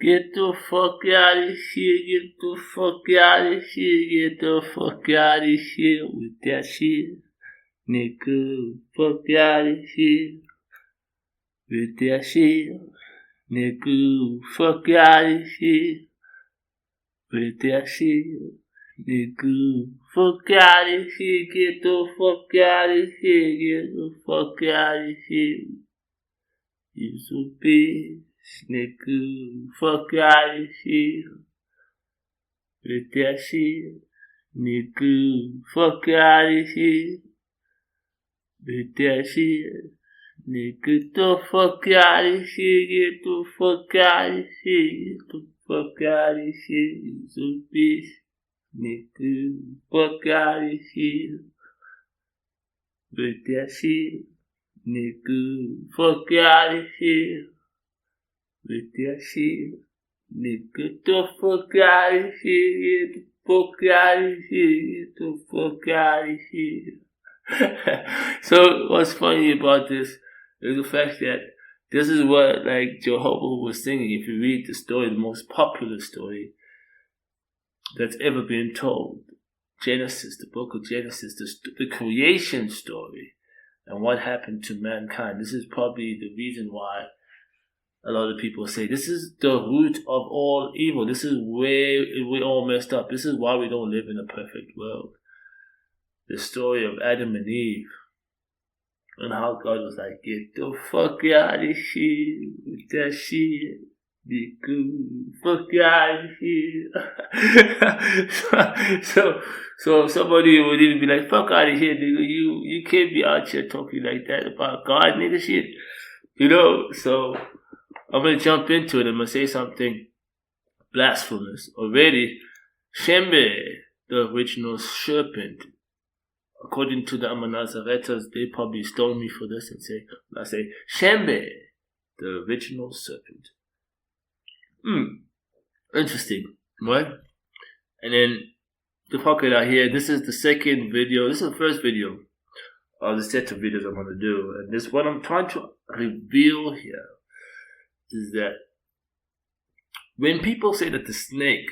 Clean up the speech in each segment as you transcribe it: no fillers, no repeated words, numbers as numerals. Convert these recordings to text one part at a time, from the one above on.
Get the fuck out of here, get the fuck out of here, get the fuck out of here with that shit. Nigga, fuck out of here with that shit. Nigga, fuck out of here with that shit. Nigga, fuck out of here, get the fuck out of here, get the fuck out of here. You so bitch, nigga, fuck out of here with that shit. Nigga, fuck out of here with that shit. Nigga, get the fuck out of here, get the fuck out of here, get the fuck out of here, you so bitch. Nigga, fuck out of here with that shit. Nigga, fuck out of here with that shit. Nigga, get the fuck out of here, get the fuck out of here, get the fuck out of here. So what's funny about this is the fact that this is what like Jehovah was singing. If you read the story, the most popular story that's ever been told, Genesis, the book of Genesis, the creation story, and what happened to mankind. This is probably the reason why a lot of people say this is the root of all evil. This is where we all messed up. This is why we don't live in a perfect world. The story of Adam and Eve, and how God was like, get the fuck out of here with that shit. Nigga, fuck out of here. so somebody would even be like, fuck out of here, nigga. You can't be out here talking like that about God, nigga, shit. You know, so I'm gonna jump into it. I'm gonna say something blasphemous. Already, Shembe, the original serpent, according to the Nazaretas, they probably stone me for this and say, I say, Shembe, the original serpent. Interesting, right? And then the pocket out here, this is the second video. This is the first video of the set of videos I'm going to do. And this, what I'm trying to reveal here is that when people say that the snake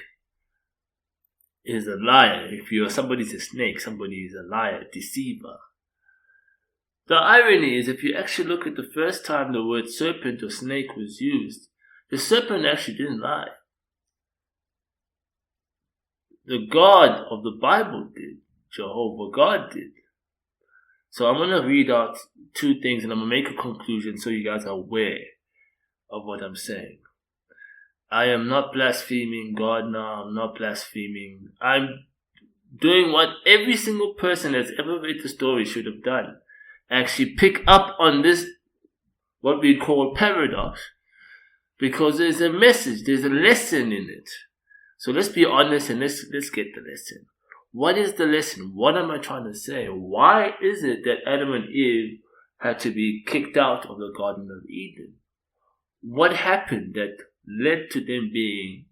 is a liar, if you're somebody's a snake, somebody is a liar, deceiver. The irony is, if you actually look at the first time the word serpent or snake was used, the serpent actually didn't lie. The God of the Bible did. Jehovah God did. So I'm going to read out two things and I'm going to make a conclusion so you guys are aware of what I'm saying. I am not blaspheming God now. I'm not blaspheming. I'm doing what every single person that's ever read the story should have done. Actually pick up on this, what we call paradox. Because there's a message, there's a lesson in it. So let's be honest and let's get the lesson. What is the lesson? What am I trying to say? Why is it that Adam and Eve had to be kicked out of the Garden of Eden? What happened that led to them being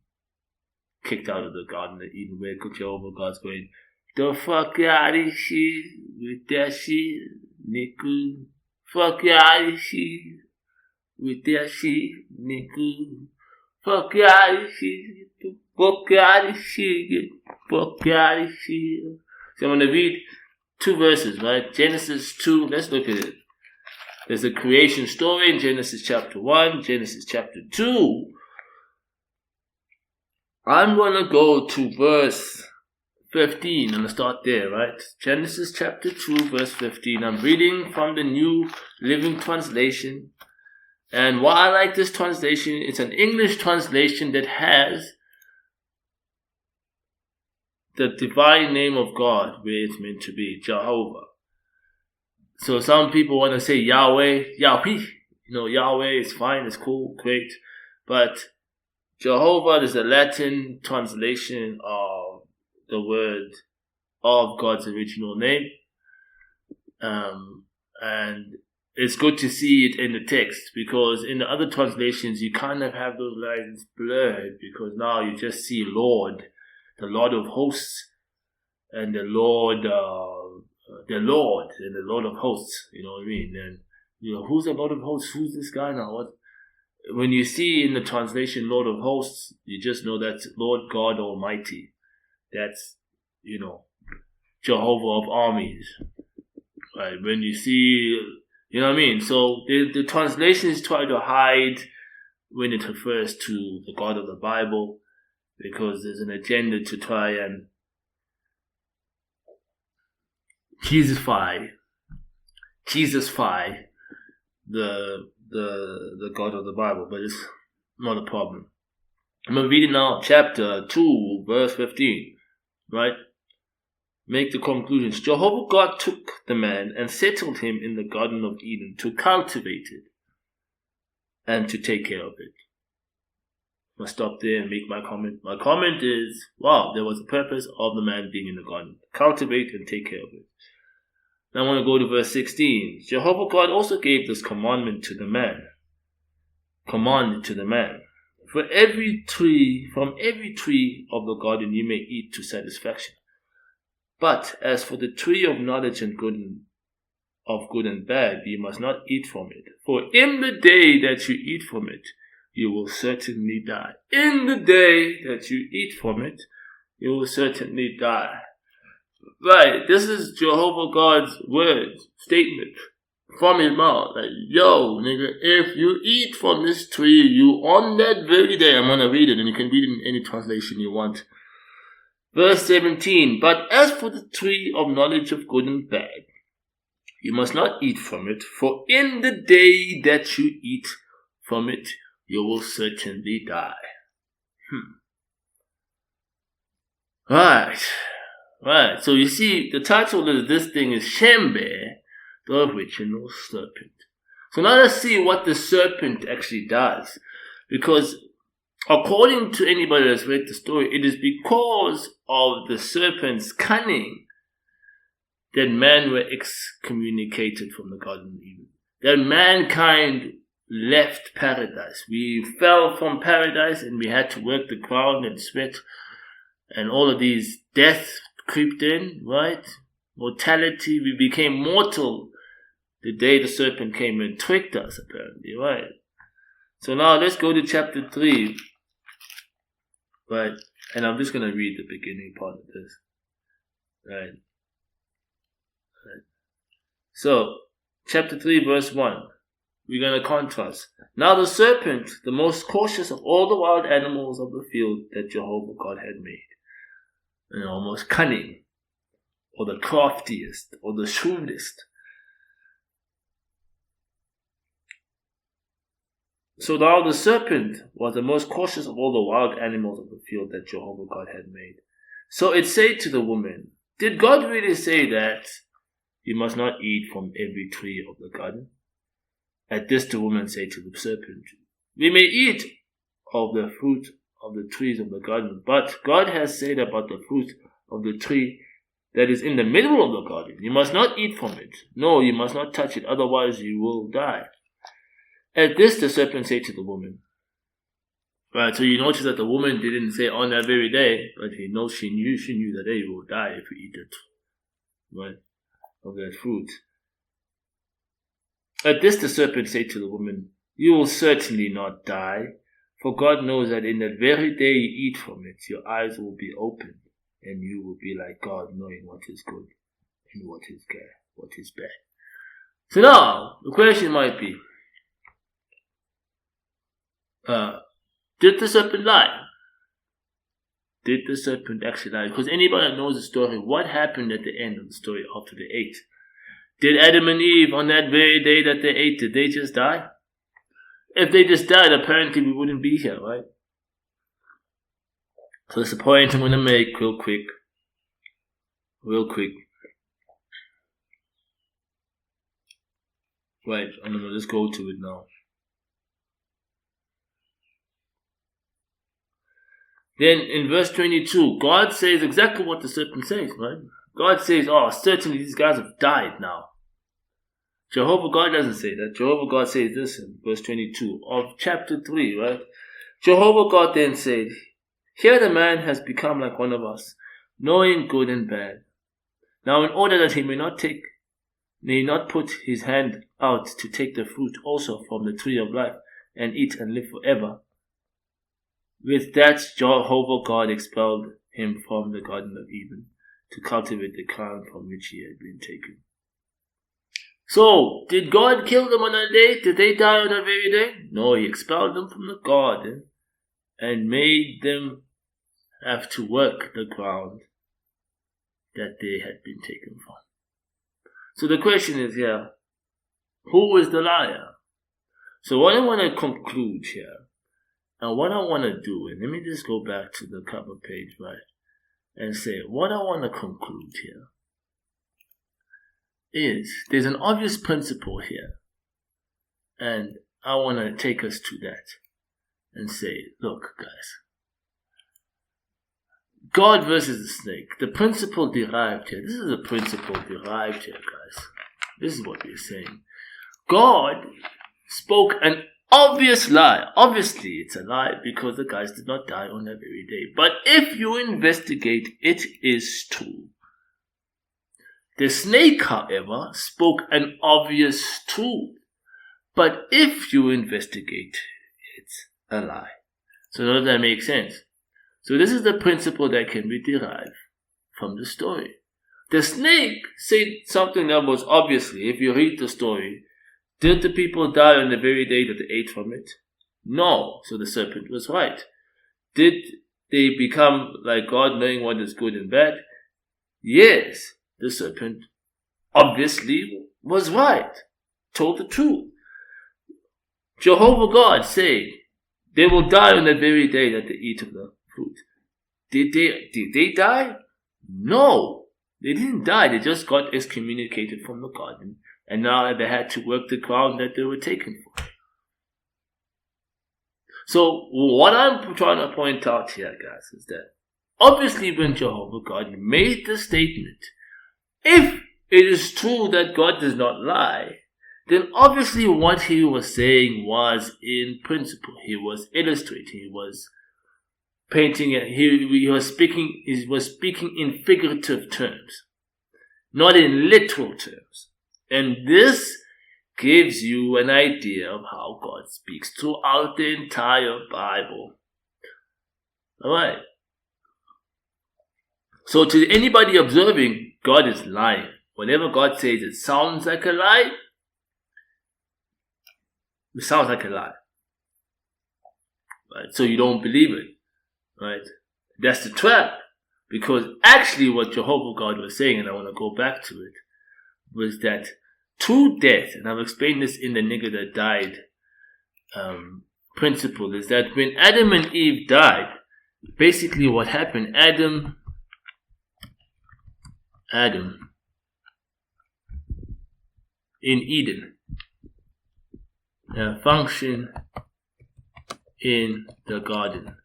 kicked out of the Garden of Eden, where Jehovah God's going, the fuck out of here with that shit, nigga. Fuck out of here with that shit, nigga. Fuck out of here, get the fuck out of here, get the fuck out of here. So I'm going to read two verses, right? Genesis 2, let's look at it. There's a creation story in Genesis chapter 1, Genesis chapter 2. I'm going to go to verse 15. I'm going to start there, right? Genesis chapter 2, verse 15. I'm reading from the New Living Translation. And why I like this translation, it's an English translation that has the divine name of God where it's meant to be, Jehovah. So some people want to say Yahweh. You know, Yahweh is fine, it's cool, great. But Jehovah is a Latin translation of the word of God's original name. And it's good to see it in the text, because in the other translations you kind of have those lines blurred, because now you just see Lord, the Lord of hosts, and the Lord and the Lord of hosts, you know what I mean? And, you know, who's the Lord of hosts? Who's this guy now? What? when you see in the translation Lord of Hosts, you just know that's Lord God Almighty. That's, Jehovah of Armies. Right? When you see, you know what I mean? So the translations try to hide when it refers to the God of the Bible, because there's an agenda to try and Jesusify the God of the Bible, but it's not a problem. I'm going to read it now, chapter 2, verse 15, right? Make the conclusions. Jehovah God took the man and settled him in the Garden of Eden to cultivate it and to take care of it. I'm going to stop there and make my comment. My comment is, wow, there was a purpose of the man being in the garden. Cultivate and take care of it. Now I want to go to verse 16. Jehovah God also gave this commandment to the man. Commanded to the man. From every tree of the garden you may eat to satisfaction. But as for the tree of knowledge and good and bad, you must not eat from it. For in the day that you eat from it, you will certainly die. In the day that you eat from it, you will certainly die. Right, this is Jehovah God's word, statement from his mouth. Like, yo, nigga, if you eat from this tree, you on that very day, I'm going to read it, and you can read it in any translation you want. Verse 17, but as for the tree of knowledge of good and bad, you must not eat from it, for in the day that you eat from it, you will certainly die. Right, so you see, the title of this thing is Shembe, the original serpent. So now let's see what the serpent actually does. Because according to anybody that's read the story, it is because of the serpent's cunning that man were excommunicated from the Garden of Eden. That mankind left paradise. We fell from paradise and we had to work the ground and sweat, and all of these deaths creeped in, right? Mortality, we became mortal the day the serpent came and tricked us, apparently, right? So now let's go to chapter 3, right? And I'm just going to read the beginning part of this, right? So, chapter 3, verse 1, we're going to contrast. Now the serpent, the most cautious of all the wild animals of the field that Jehovah God had made, most cunning, or the craftiest, or the shrewdest. So now the serpent was the most cautious of all the wild animals of the field that Jehovah God had made. So it said to the woman, did God really say that you must not eat from every tree of the garden? At this the woman said to the serpent, we may eat of the fruit of the trees of the garden, but God has said about the fruit of the tree that is in the middle of the garden, you must not eat from it. No, you must not touch it, otherwise you will die. At this the serpent said to the woman. Right, so you notice that the woman didn't say on that very day, but she knew that you will die if you eat it, right, of that fruit. At this the serpent said to the woman, you will certainly not die, for God knows that in that very day you eat from it, your eyes will be opened, and you will be like God, knowing what is good and what is bad. So now, the question might be, did the serpent lie? Did the serpent actually lie? Because anybody that knows the story, what happened at the end of the story after they ate? Did Adam and Eve, on that very day that they ate, did they just die? If they just died, apparently we wouldn't be here, right? So that's the point I'm going to make real quick. Right, I'm going to just go to it now. Then in verse 22, God says exactly what the serpent says, right? God says, certainly these guys have died now. Jehovah God doesn't say that. Jehovah God says this in verse 22 of chapter 3, right? Jehovah God then said, here the man has become like one of us, knowing good and bad. Now in order that he may not put his hand out to take the fruit also from the tree of life and eat and live forever. With that, Jehovah God expelled him from the Garden of Eden to cultivate the ground from which he had been taken. So, did God kill them on that day? Did they die on that very day? No, he expelled them from the garden and made them have to work the ground that they had been taken from. So the question is here, who is the liar? So what I want to conclude here, and what I want to do, and let me just go back to the cover page, right, and say, what I want to conclude here is, there's an obvious principle here, and I want to take us to that and say, look, guys, God versus the snake, the principle derived here, this is a principle derived here, guys. This is what we're saying. God spoke an obvious lie. Obviously, it's a lie because the guys did not die on that very day. But if you investigate, it is true. The snake, however, spoke an obvious truth. But if you investigate, it's a lie. So does that make sense? So this is the principle that can be derived from the story. The snake said something that was obviously, if you read the story, did the people die on the very day that they ate from it? No. So the serpent was right. Did they become like God, knowing what is good and bad? Yes. The serpent obviously was right. Told the truth. Jehovah God said, they will die on the very day that they eat of the fruit. Did they die? No. They didn't die. They just got excommunicated from the garden. And now they had to work the ground that they were taken for. So what I'm trying to point out here, guys, is that obviously when Jehovah God made the statement, if it is true that God does not lie, then obviously what he was saying was in principle. He was illustrating. He was painting. He was speaking in figurative terms, not in literal terms. And this gives you an idea of how God speaks throughout the entire Bible. Alright. So to anybody observing, God is lying. Whenever God says it sounds like a lie, it sounds like a lie. Right? So you don't believe it. Right? That's the trap. Because actually what Jehovah God was saying, and I want to go back to it, was that true death, and I've explained this in the nigger that died principle, is that when Adam and Eve died, basically what happened, Adam in Eden function in the garden,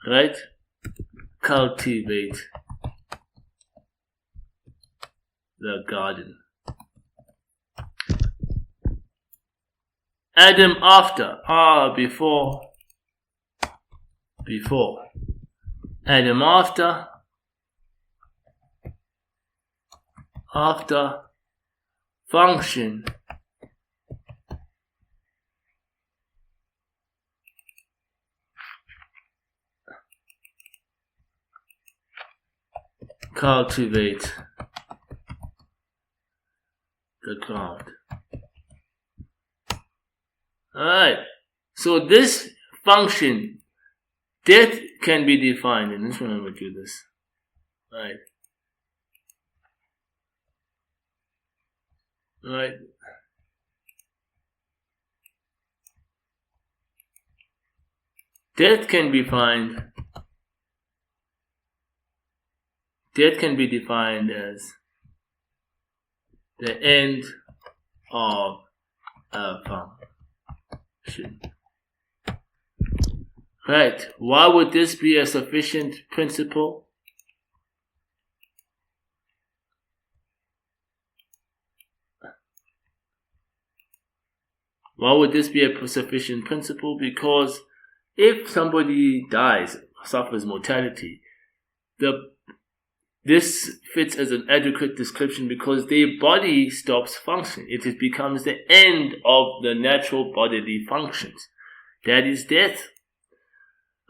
right? Cultivate the garden. Adam after, before. Adam after function cultivate the ground. Alright, so this function, death can be defined, and this one I'm going to do this. Alright. Alright. Death can be defined as the end of a function. Right. Why would this be a sufficient principle? Why would this be a sufficient principle? Because if somebody dies, suffers mortality, this fits as an adequate description because their body stops functioning. It becomes the end of the natural bodily functions. That is death.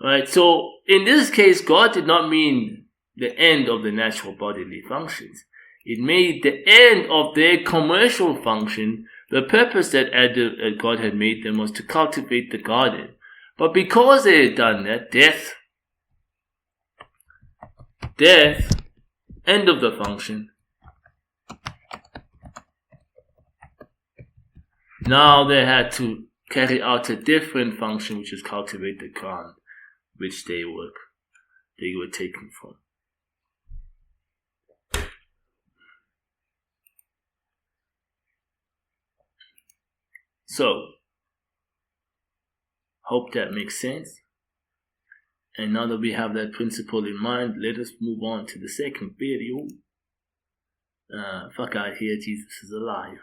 Right? So, in this case, God did not mean the end of the natural bodily functions. It made the end of their commercial function. The purpose that God had made them was to cultivate the garden. But because they had done that, death, end of the function. Now they had to carry out a different function, which is cultivate the ground, which they were taken from. So, hope that makes sense. And now that we have that principle in mind, let us move on to the second video. Fuck out here, Jesus is alive.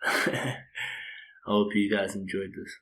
I hope you guys enjoyed this.